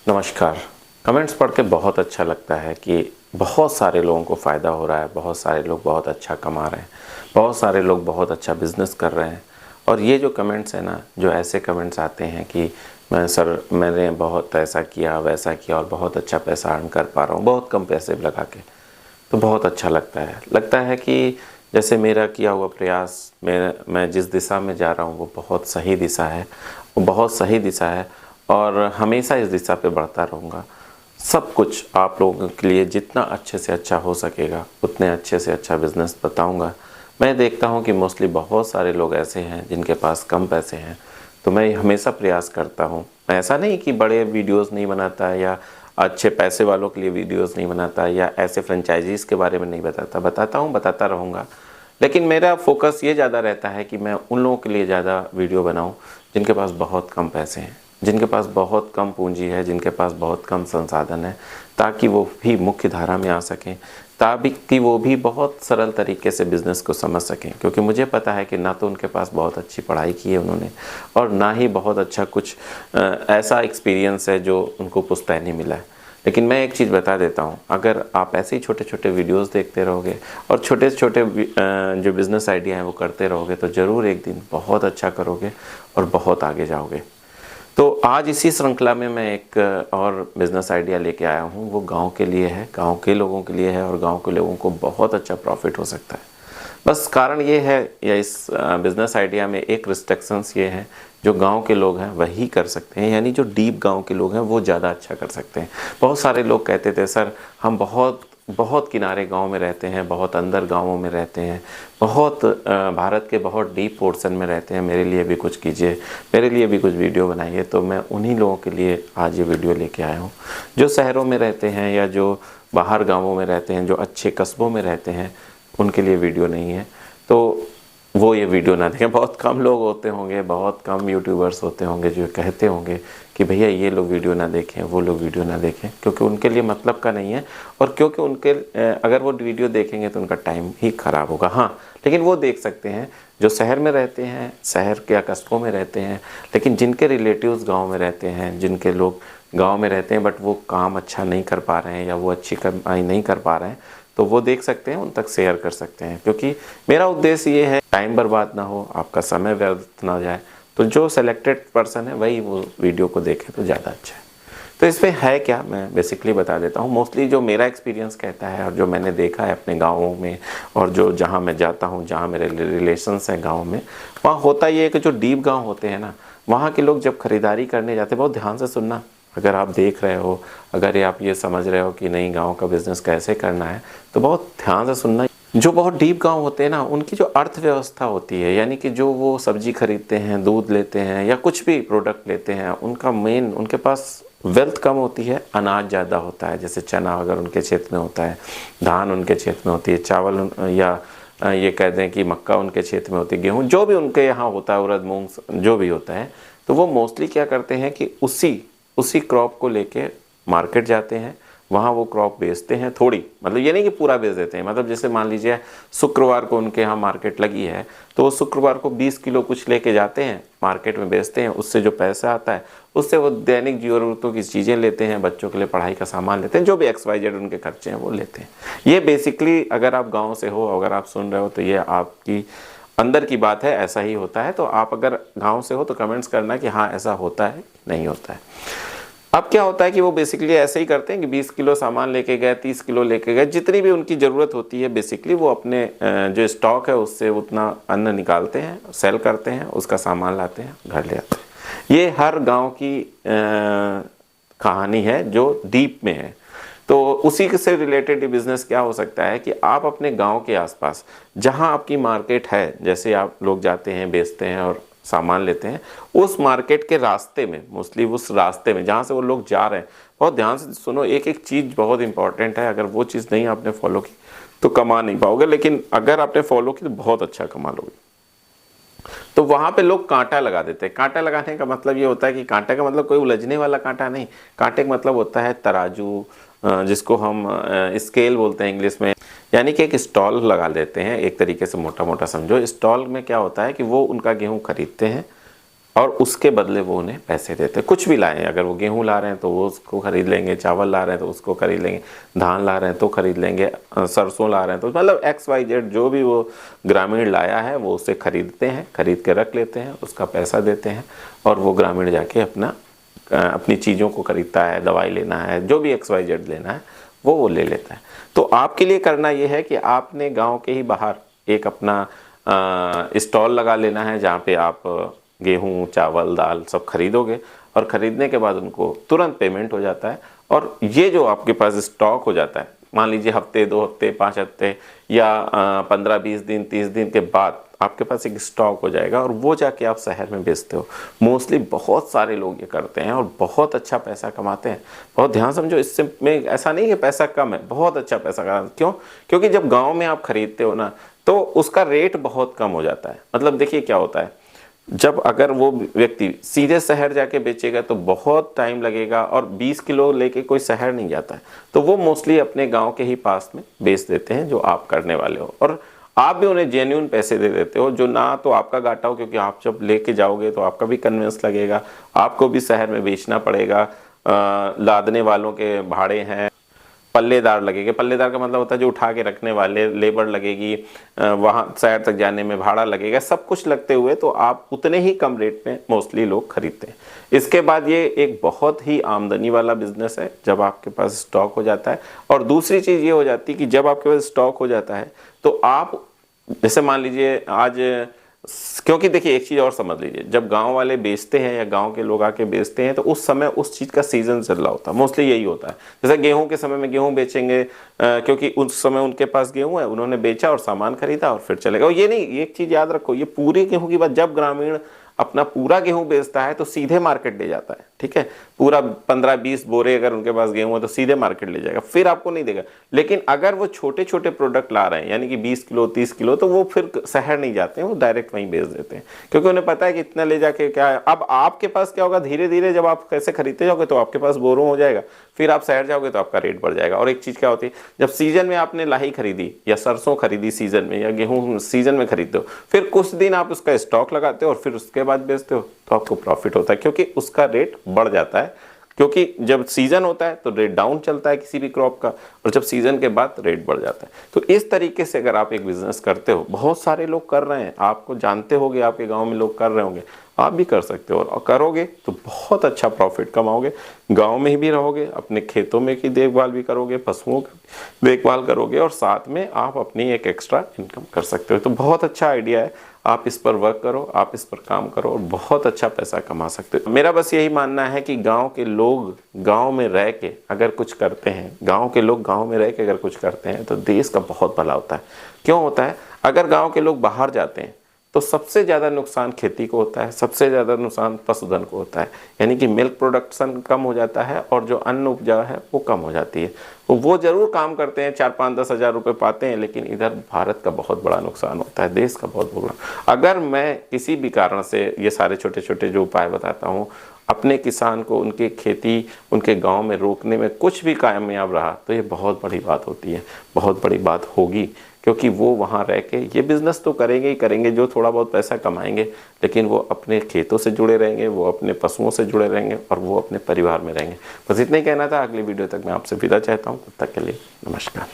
नमस्कार। कमेंट्स पढ़ के बहुत अच्छा लगता है कि बहुत सारे लोगों को फ़ायदा हो रहा है, बहुत सारे लोग बहुत अच्छा कमा रहे हैं, बहुत सारे लोग बहुत अच्छा बिज़नेस कर रहे हैं। और ये जो कमेंट्स हैं ना, जो ऐसे कमेंट्स आते हैं कि मैंने बहुत ऐसा किया, वैसा किया और बहुत अच्छा पैसा अर्न कर पा रहा हूँ, बहुत कम पैसे लगा के, तो बहुत अच्छा लगता है कि जैसे मेरा किया हुआ प्रयास, मैं जिस दिशा में जा रहा हूँ वो बहुत सही दिशा है, वो बहुत सही दिशा है और हमेशा इस दिशा पे बढ़ता रहूँगा। सब कुछ आप लोगों के लिए जितना अच्छे से अच्छा हो सकेगा उतने अच्छे से अच्छा बिज़नेस बताऊँगा। मैं देखता हूँ कि मोस्टली बहुत सारे लोग ऐसे हैं जिनके पास कम पैसे हैं, तो मैं हमेशा प्रयास करता हूँ। ऐसा नहीं कि बड़े वीडियोज़ नहीं बनाता या अच्छे पैसे वालों के लिए वीडियोज़ नहीं बनाता या ऐसे फ्रेंचाइजीज़ के बारे में नहीं बताता, बताता हूँ, बताता रहूँगा। लेकिन मेरा फ़ोकस ये ज़्यादा रहता है कि मैं उन लोगों के लिए ज़्यादा वीडियो बनाऊँ जिनके पास बहुत कम पैसे हैं, जिनके पास बहुत कम पूंजी है, जिनके पास बहुत कम संसाधन है, ताकि वो भी मुख्य धारा में आ सकें, ताकि वो भी बहुत सरल तरीके से बिज़नेस को समझ सकें। क्योंकि मुझे पता है कि ना तो उनके पास बहुत अच्छी पढ़ाई की है उन्होंने और ना ही बहुत अच्छा कुछ ऐसा एक्सपीरियंस है जो उनको पुश्तैनी मिला है। लेकिन मैं एक चीज़ बता देता हूँ, अगर आप ऐसे ही छोटे छोटे वीडियोस देखते रहोगे और छोटे छोटे जो बिज़नेस आइडिया हैं वो करते रहोगे तो ज़रूर एक दिन बहुत अच्छा करोगे और बहुत आगे जाओगे। तो आज इसी श्रृंखला में मैं एक और बिज़नेस आइडिया लेके आया हूँ। वो गांव के लिए है, गांव के लोगों के लिए है और गांव के लोगों को बहुत अच्छा प्रॉफिट हो सकता है। बस कारण ये है, या इस बिज़नेस आइडिया में एक रिस्ट्रिक्शंस ये हैं, जो गांव के लोग हैं वही कर सकते हैं, यानी जो डीप गांव के लोग हैं वो ज़्यादा अच्छा कर सकते हैं। बहुत सारे लोग कहते थे सर हम बहुत बहुत किनारे गांव में रहते हैं, बहुत अंदर गांवों में रहते हैं, बहुत भारत के बहुत डीप पोर्शन में रहते हैं, मेरे लिए भी कुछ कीजिए, मेरे लिए भी कुछ वीडियो बनाइए। तो मैं उन्हीं लोगों के लिए आज ये वीडियो लेके आया हूँ जो शहरों में रहते हैं या जो बाहर गाँवों में रहते हैं, जो अच्छे कस्बों में रहते हैं, उनके लिए वीडियो नहीं है। तो वो ये वीडियो ना देखें। बहुत कम लोग होते होंगे, बहुत कम यूट्यूबर्स होते होंगे जो कहते होंगे कि भैया ये लोग वीडियो ना देखें, वो लोग वीडियो ना देखें, क्योंकि उनके लिए मतलब का नहीं है और क्योंकि उनके अगर वो वीडियो देखेंगे तो उनका टाइम ही ख़राब होगा। हाँ, लेकिन वो देख सकते हैं जो शहर में रहते हैं, शहर के या कस्बों में रहते हैं, लेकिन जिनके रिलेटिव्स गाँव में रहते हैं, जिनके लोग गाँव में रहते हैं बट वो काम अच्छा नहीं कर पा रहे हैं या वो अच्छी कमाई नहीं कर पा रहे हैं, तो वो देख सकते हैं, उन तक शेयर कर सकते हैं। क्योंकि मेरा उद्देश्य ये है टाइम बर्बाद ना हो, आपका समय व्यर्थ ना जाए, तो जो सेलेक्टेड पर्सन है वही वो वीडियो को देखे तो ज़्यादा अच्छा है। तो इसमें है क्या, मैं बेसिकली बता देता हूँ। मोस्टली जो मेरा एक्सपीरियंस कहता है और जो मैंने देखा है अपने गाँवों में और जो जहाँ मैं जाता हूँ, जहाँ मेरे रिलेशंस हैं गाँव में, वहाँ होता ये है कि जो डीप गाँव होते हैं ना, वहाँ के लोग जब खरीदारी करने जाते हैं, बहुत ध्यान से सुनना, अगर आप देख रहे हो, अगर ये आप ये समझ रहे हो कि नहीं गांव का बिज़नेस कैसे करना है, तो बहुत ध्यान से सुनना। जो बहुत डीप गांव होते हैं ना, उनकी जो अर्थव्यवस्था होती है, यानी कि जो वो सब्जी खरीदते हैं, दूध लेते हैं या कुछ भी प्रोडक्ट लेते हैं, उनका मेन, उनके पास वेल्थ कम होती है, अनाज ज़्यादा होता है। जैसे चना अगर उनके क्षेत्र में होता है, धान उनके क्षेत्र में होती है, चावल या ये कह दें कि मक्का उनके क्षेत्र में होती है, गेहूँ जो भी उनके यहाँ होता है, उड़द मूंग जो भी होता है, तो वो मोस्टली क्या करते हैं कि उसी क्रॉप को लेके मार्केट जाते हैं, वहाँ वो क्रॉप बेचते हैं थोड़ी, मतलब ये नहीं कि पूरा बेच देते हैं। मतलब जैसे मान लीजिए शुक्रवार को उनके यहाँ मार्केट लगी है, तो वो शुक्रवार को 20 किलो कुछ लेके जाते हैं, मार्केट में बेचते हैं, उससे जो पैसा आता है उससे वो दैनिक ज़रूरतों की चीज़ें लेते हैं, बच्चों के लिए पढ़ाई का सामान लेते हैं, जो भी XYZ उनके खर्चे हैं वो लेते हैं। ये बेसिकली अगर आप गाँव से हो, अगर आप सुन रहे हो, तो ये आपकी अंदर की बात है, ऐसा ही होता है। तो आप अगर गांव से हो तो कमेंट्स करना कि हाँ ऐसा होता है, नहीं होता है। अब क्या होता है कि वो बेसिकली ऐसे ही करते हैं कि 20 किलो सामान लेके गए, 30 किलो लेके गए, जितनी भी उनकी ज़रूरत होती है बेसिकली वो अपने जो स्टॉक है उससे उतना अन्न निकालते हैं, सेल करते हैं, उसका सामान लाते हैं, घर ले आते हैं। ये हर गांव की कहानी है जो डीप में है। तो उसी से रिलेटेड बिजनेस क्या हो सकता है कि आप अपने गांव के आसपास जहां आपकी मार्केट है, जैसे आप लोग जाते हैं, बेचते हैं और सामान लेते हैं, उस मार्केट के रास्ते में, मोस्टली उस रास्ते में जहां से वो लोग जा रहे हैं, बहुत ध्यान से सुनो, एक एक चीज़ बहुत इंपॉर्टेंट है। अगर वो चीज़ नहीं आपने फॉलो की तो कमा नहीं पाओगे, लेकिन अगर आपने फॉलो की तो बहुत अच्छा कमा लोगे। तो वहां पे लोग कांटा लगा देते हैं। कांटा लगाने का मतलब ये होता है कि कांटे का मतलब कोई उलझने वाला कांटा नहीं, कांटे का मतलब होता है तराजू, जिसको हम स्केल बोलते हैं इंग्लिश में। यानी कि एक स्टॉल लगा देते हैं, एक तरीके से मोटा मोटा समझो। स्टॉल में क्या होता है कि वो उनका गेहूं खरीदते हैं, और उसके बदले वो उन्हें पैसे देते हैं। कुछ भी लाएं, अगर वो गेहूं ला रहे हैं तो वो उसको खरीद लेंगे, चावल ला रहे हैं तो उसको खरीद लेंगे, धान ला रहे हैं तो खरीद लेंगे, सरसों ला रहे हैं तो मतलब XYZ जो भी वो ग्रामीण लाया है वो उसे खरीदते हैं, खरीद के रख लेते हैं, उसका पैसा देते हैं और वो ग्रामीण जाके अपनी चीज़ों को खरीदता है, दवाई लेना है, जो भी XYZ लेना है वो ले लेता है। तो आपके लिए करना ये है कि आपने गाँव के ही बाहर एक अपना स्टॉल लगा लेना है जहाँ पे आप गेहूं, चावल, दाल सब खरीदोगे और ख़रीदने के बाद उनको तुरंत पेमेंट हो जाता है। और ये जो आपके पास स्टॉक हो जाता है, मान लीजिए हफ्ते, 2 हफ्ते, 5 हफ्ते या 15-20 दिन, 30 दिन के बाद आपके पास एक स्टॉक हो जाएगा और वो जाके आप शहर में बेचते हो। मोस्टली बहुत सारे लोग ये करते हैं और बहुत अच्छा पैसा कमाते हैं। बहुत ध्यान समझो, इससे में ऐसा नहीं कि पैसा कम है, बहुत अच्छा पैसा कमाते। क्यों? क्योंकि जब गाँव में आप खरीदते हो ना तो उसका रेट बहुत कम हो जाता है। मतलब देखिए क्या होता है, जब अगर वो व्यक्ति सीधे शहर जाके बेचेगा तो बहुत टाइम लगेगा और 20 किलो लेके कोई शहर नहीं जाता है, तो वो मोस्टली अपने गांव के ही पास में बेच देते हैं जो आप करने वाले हो। और आप भी उन्हें जेन्युइन पैसे दे देते हो, जो ना तो आपका घाटा हो, क्योंकि आप जब लेके जाओगे तो आपका भी कन्वेंस लगेगा, आपको भी शहर में बेचना पड़ेगा, लादने वालों के भाड़े हैं, पल्लेदार लगेंगे। पल्लेदार का मतलब होता है जो उठा के रखने वाले, लेबर लगेगी, वहाँ शहर तक जाने में भाड़ा लगेगा, सब कुछ लगते हुए तो आप उतने ही कम रेट में मोस्टली लोग खरीदते हैं। इसके बाद ये एक बहुत ही आमदनी वाला बिजनेस है जब आपके पास स्टॉक हो जाता है। और दूसरी चीज़ ये हो जाती है कि जब आपके पास स्टॉक हो जाता है तो आप जैसे मान लीजिए आज, क्योंकि देखिए एक चीज़ और समझ लीजिए, जब गांव वाले बेचते हैं या गांव के लोग आके बेचते हैं तो उस समय उस चीज़ का सीजन चल रहा होता है, मोस्टली यही होता है। जैसे गेहूं के समय में गेहूं बेचेंगे, क्योंकि उस समय उनके पास गेहूं है, उन्होंने बेचा और सामान खरीदा और फिर चलेगा। और ये नहीं, एक चीज़ याद रखो, ये पूरे गेहूं की बात, जब ग्रामीण अपना पूरा गेहूं बेचता है तो सीधे मार्केट ले जाता है, ठीक है। पूरा 15-20 बोरे अगर उनके पास गेहूं है तो सीधे मार्केट ले जाएगा, फिर आपको नहीं देगा। लेकिन अगर वो छोटे छोटे प्रोडक्ट ला रहे हैं, यानी कि 20 किलो 30 किलो, तो वो फिर शहर नहीं जाते हैं, वो डायरेक्ट वहीं बेच देते हैं, क्योंकि उन्हें पता है कि इतना ले जाके क्या है। अब आपके पास क्या होगा, धीरे धीरे जब आप कैसे खरीदते जाओगे तो आपके पास बोरों हो जाएगा, फिर आप शहर जाओगे तो आपका रेट बढ़ जाएगा। और एक चीज़ क्या होती है, जब सीजन में आपने लाही खरीदी या सरसों खरीदी सीजन में, या गेहूँ सीजन में खरीदते हो, फिर कुछ दिन आप उसका स्टॉक लगाते हो और फिर उसके बाद बेचते हो, तो आपको प्रॉफिट होता है, क्योंकि उसका रेट बढ़ जाता है। क्योंकि जब सीजन होता है तो रेट डाउन चलता है किसी भी क्रॉप का, और जब सीजन के बाद रेट बढ़ जाता है। तो इस तरीके से अगर आप एक बिजनेस करते हो, बहुत सारे लोग कर रहे हैं, आपको जानते होंगे, आपके गांव में लोग कर रहे होंगे, आप भी कर सकते हो। और करोगे तो बहुत अच्छा प्रॉफिट कमाओगे, गांव में ही भी रहोगे, अपने खेतों में की देखभाल भी करोगे, पशुओं की देखभाल करोगे, और साथ में आप अपनी एक एक्स्ट्रा इनकम कर सकते हो। तो बहुत अच्छा आइडिया है, आप इस पर वर्क करो, आप इस पर काम करो और बहुत अच्छा पैसा कमा सकते हो। मेरा बस यही मानना है कि गांव के लोग गांव में रह के अगर कुछ करते हैं, गांव के लोग गांव में रह के अगर कुछ करते हैं तो देश का बहुत भला होता है। क्यों होता है? अगर गांव के लोग बाहर जाते हैं तो सबसे ज़्यादा नुकसान खेती को होता है, सबसे ज़्यादा नुकसान पशुधन को होता है, यानी कि मिल्क प्रोडक्शन कम हो जाता है और जो अन्न उपजा है वो कम हो जाती है। तो वो ज़रूर काम करते हैं, 4-5-10 हज़ार रुपये पाते हैं, लेकिन इधर भारत का बहुत बड़ा नुकसान होता है, देश का बहुत बड़ा। अगर मैं किसी भी कारण से ये सारे छोटे छोटे जो उपाय बताता हूँ, अपने किसान को उनके खेती, उनके गांव में रोकने में कुछ भी कामयाब रहा तो ये बहुत बड़ी बात होती है, बहुत बड़ी बात होगी, क्योंकि वो वहाँ रह के ये बिज़नेस तो करेंगे ही करेंगे, जो थोड़ा बहुत पैसा कमाएंगे, लेकिन वो अपने खेतों से जुड़े रहेंगे, वो अपने पशुओं से जुड़े रहेंगे और वो अपने परिवार में रहेंगे। बस इतना ही कहना था। अगली वीडियो तक मैं आपसे विदा चाहता हूँ, तब तक के लिए नमस्कार।